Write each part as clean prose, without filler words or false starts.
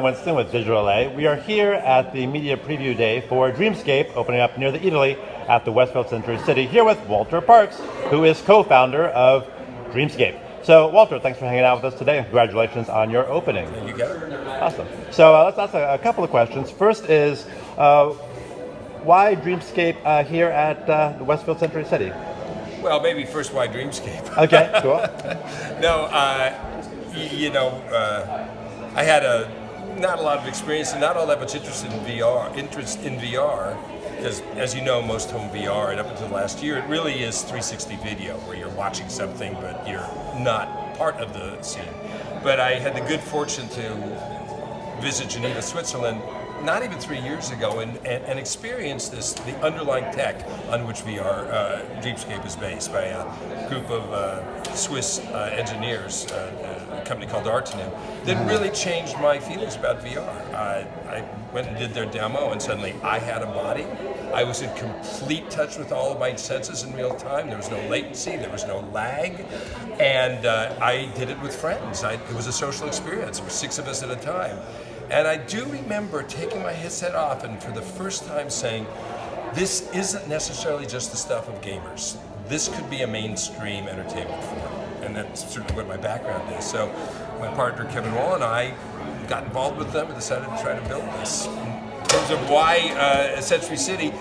Winston with Digital LA. We are here at the media preview day for Dreamscape, opening up near the Italy at the Westfield Century City, here with Walter Parkes, who is co-founder of Dreamscape. So, Walter, thanks for hanging out with us today, and congratulations on your opening. You got it. Awesome. So let's ask a couple of questions. First is, why Dreamscape here at the Westfield Century City? Well, maybe first, why Dreamscape? Okay, cool. No, I had not a lot of experience and not all that much interest in VR, because as you know, most home VR, and up until last year, it really is 360 video, where you're watching something, but you're not part of the scene. But I had the good fortune to visit Geneva, Switzerland, not even 3 years ago, and experience the underlying tech on which Dreamscape is based by a group of Swiss engineers, a company called Artenu, that really changed my feelings about VR. I went and did their demo, and suddenly I had a body. I was in complete touch with all of my senses in real time. There was no latency, there was no lag, and I did it with friends. It was a social experience. There were 6 of us at a time. And I do remember taking my headset off and for the first time saying, this isn't necessarily just the stuff of gamers. This could be a mainstream entertainment form. And that's certainly what my background is. So my partner Kevin Wall and I got involved with them and decided to try to build this. In terms of why Century City,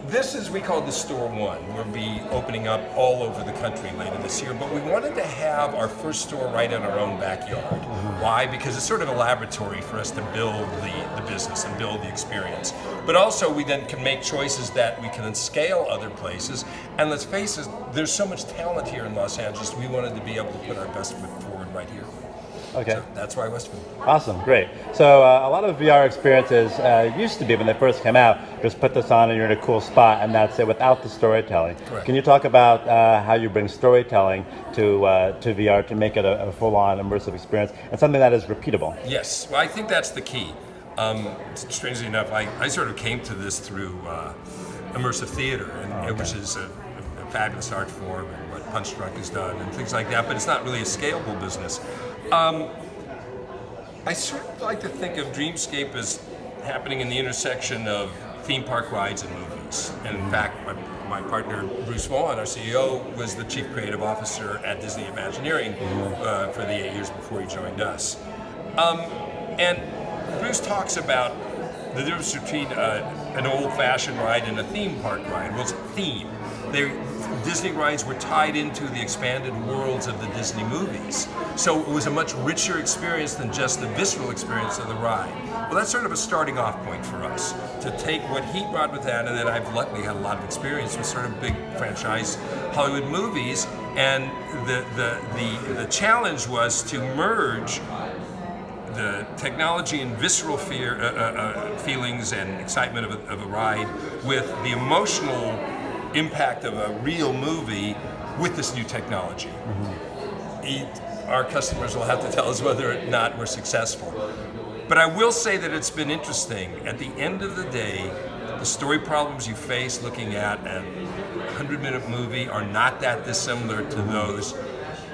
this is, we call the Store One. We'll be opening up all over the country later this year, but we wanted to have our first store right in our own backyard. Why? Because it's sort of a laboratory for us to build the business and build the experience. But also we then can make choices that we can then scale other places. And let's face it, there's so much talent here in Los Angeles, we wanted to be able to put our best foot forward right here. Okay. So that's why Westfield. Awesome, great. So a lot of VR experiences used to be, when they first came out, just put this on and you're in a cool spot, and that's it, without the storytelling. Correct. Can you talk about how you bring storytelling to VR to make it a full-on immersive experience and something that is repeatable? Yes, well, I think that's the key. Strangely enough, I sort of came to this through immersive theater, which is a fabulous art form, and what Punch Drunk has done and things like that, but it's not really a scalable business. I sort of like to think of Dreamscape as happening in the intersection of theme park rides and movies. And in fact, my partner Bruce Vaughn, our CEO, was the chief creative officer at Disney Imagineering for the 8 years before he joined us. And Bruce talks about the difference between an old-fashioned ride and a theme park ride. Well, it's a theme. Disney rides were tied into the expanded worlds of the Disney movies. So it was a much richer experience than just the visceral experience of the ride. Well, that's sort of a starting off point for us, to take what he brought with that, and then I've luckily had a lot of experience with sort of big franchise Hollywood movies, and the challenge was to merge the technology and visceral feelings and excitement of a ride with the emotional impact of a real movie with this new technology. Our customers will have to tell us whether or not we're successful. But I will say that it's been interesting. At the end of the day, the story problems you face looking at a 100-minute movie are not that dissimilar to those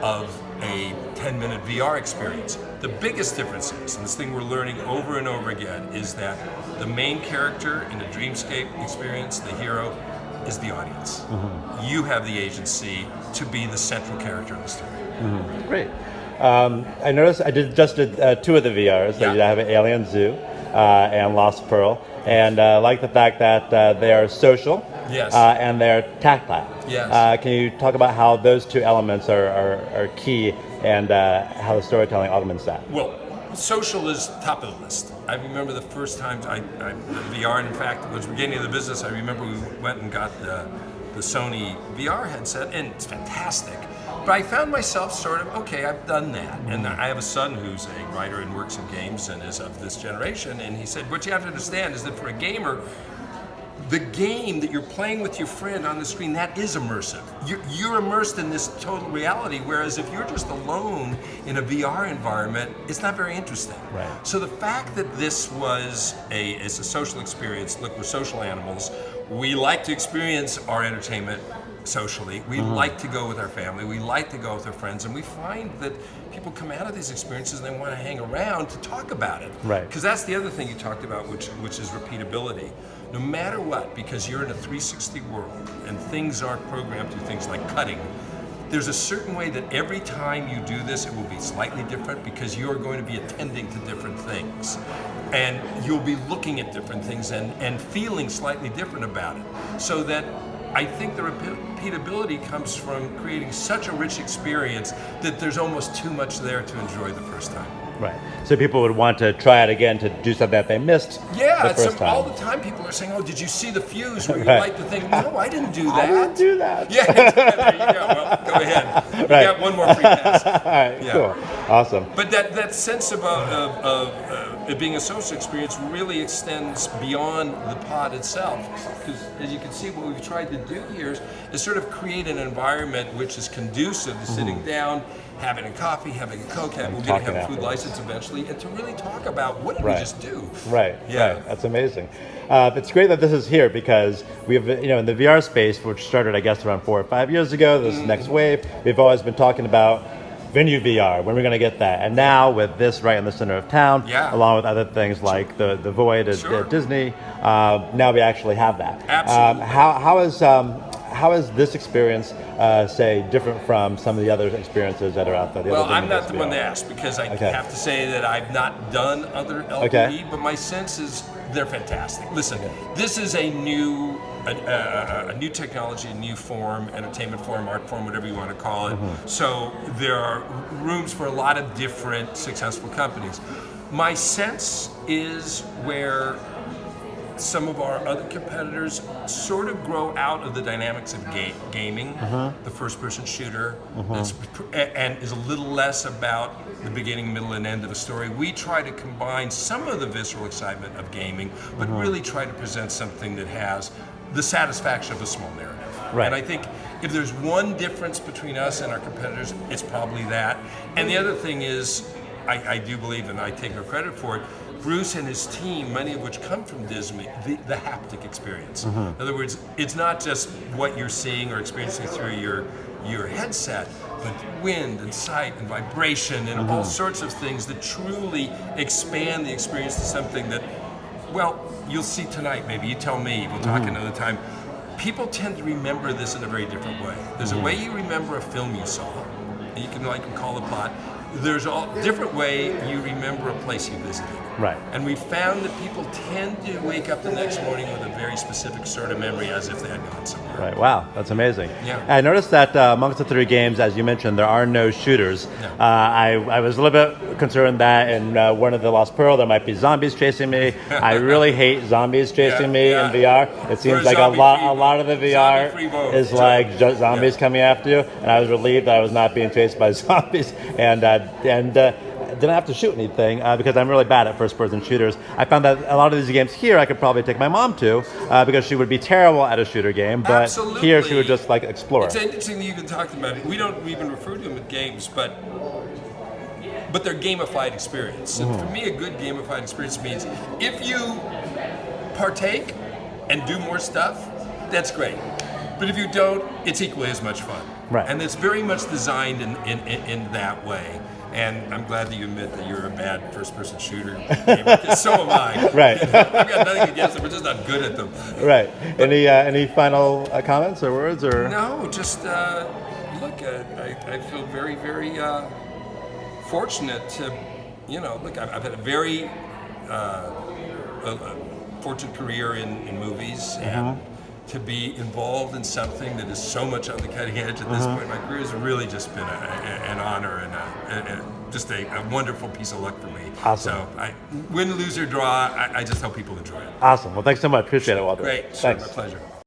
of a 10-minute VR experience. The biggest difference is, and this thing we're learning over and over again, is that the main character in a Dreamscape experience, the hero, is the audience. You have the agency to be the central character in the story. Great. I noticed I just did 2 of the VRs. Yeah. You have Alien Zoo and Lost Pearl, and I like the fact that they are social. Yes. And they're tactile. Yes. Can you talk about how those 2 elements are key, and how the storytelling augments that? Well, social is top of the list. I remember the first time the VR, and in fact, was beginning of the business. I remember we went and got the Sony VR headset, and it's fantastic. But I found myself sort of, okay, I've done that. And I have a son who's a writer and works in games and is of this generation, and he said, what you have to understand is that for a gamer, the game that you're playing with your friend on the screen, that is immersive. You're immersed in this total reality, whereas if you're just alone in a VR environment, it's not very interesting. Right. So the fact that this was it's a social experience, look, we're social animals, we like to experience our entertainment socially. We like to go with our family. We like to go with our friends, and we find that people come out of these experiences and they want to hang around to talk about it. Right. Because that's the other thing you talked about, which is repeatability. No matter what, because you're in a 360 world and things aren't programmed through things like cutting, there's a certain way that every time you do this, it will be slightly different because you're going to be attending to different things. And you'll be looking at different things and feeling slightly different about it. So that I think the repeatability comes from creating such a rich experience that there's almost too much there to enjoy the first time. Right. So people would want to try it again to do something that they missed the first time. All the time people are saying, "Oh, did you see the fuse where you Right. light the thing?" No, I didn't do that. I didn't do that. Yeah, there you go. Well, go ahead. You Right. got one more free pass. All right, Yeah. cool. Awesome. But that sense of it being a social experience really extends beyond the pod itself. Because as you can see, what we've tried to do here is sort of create an environment which is conducive to sitting down, having a coffee, having a Coke, we're going to have a food license eventually, and to really talk about what did we just do. Right, Yeah. right. That's amazing. It's great that this is here because we have, in the VR space, which started, I guess, around 4 or 5 years ago, this next wave, we've always been talking about venue VR, when we're going to get that. And now with this right in the center of town, along with other things like the Void at Disney, now we actually have that. Absolutely. How is this experience, say, different from some of the other experiences that are out there? Well, I'm not the one to ask because I have to say that I've not done other LPE, but my sense is they're fantastic. Listen, this is a new technology, a new form, entertainment form, art form, whatever you want to call it. So there are rooms for a lot of different successful companies. My sense is where some of our other competitors sort of grow out of the dynamics of gaming, the first-person shooter, and is a little less about the beginning, middle, and end of a story. We try to combine some of the visceral excitement of gaming, but really try to present something that has the satisfaction of a small narrative. Right. And I think if there's one difference between us and our competitors, it's probably that. And the other thing is, I do believe, and I take no credit for it, Bruce and his team, many of which come from Disney, the haptic experience. In other words, it's not just what you're seeing or experiencing through your headset, but wind and sight and vibration and all sorts of things that truly expand the experience to something that, well, you'll see tonight maybe, you tell me, we'll talk another time. People tend to remember this in a very different way. There's a way you remember a film you saw, and you can call the plot. There's a different way you remember a place you visited. Right. And we found that people tend to wake up the next morning with a very specific sort of memory as if they had gone somewhere. Right. Wow, that's amazing. Yeah. I noticed that amongst the 3 games, as you mentioned, there are no shooters. No. I was a little bit concerned that in one of the Lost Pearl there might be zombies chasing me. I really hate zombies chasing me in VR. It seems like a lot of the VR is like zombies coming after you, and I was relieved that I was not being chased by zombies and didn't have to shoot anything because I'm really bad at first-person shooters. I found that a lot of these games here I could probably take my mom to because she would be terrible at a shooter game, but here she would just explore. It's interesting that you've been talking about it. We don't even refer to them as games, but they're gamified experience. And for me, a good gamified experience means if you partake and do more stuff, that's great. But if you don't, it's equally as much fun. Right. And it's very much designed in that way. And I'm glad that you admit that you're a bad first-person shooter gamer, because so am I. Right. I've got nothing against them, we're just not good at them. Right. Any final comments or words? Or No, just look, I feel very, very fortunate to, look, I've had a very fortunate career in movies, and to be involved in something that is so much on the cutting edge at this point in my career has really just been an honor and just a wonderful piece of luck for me. Awesome. So win, lose, or draw, I just hope people enjoy it. Awesome. Well, thanks so much. Appreciate it, Walter. Great. Thanks. My pleasure.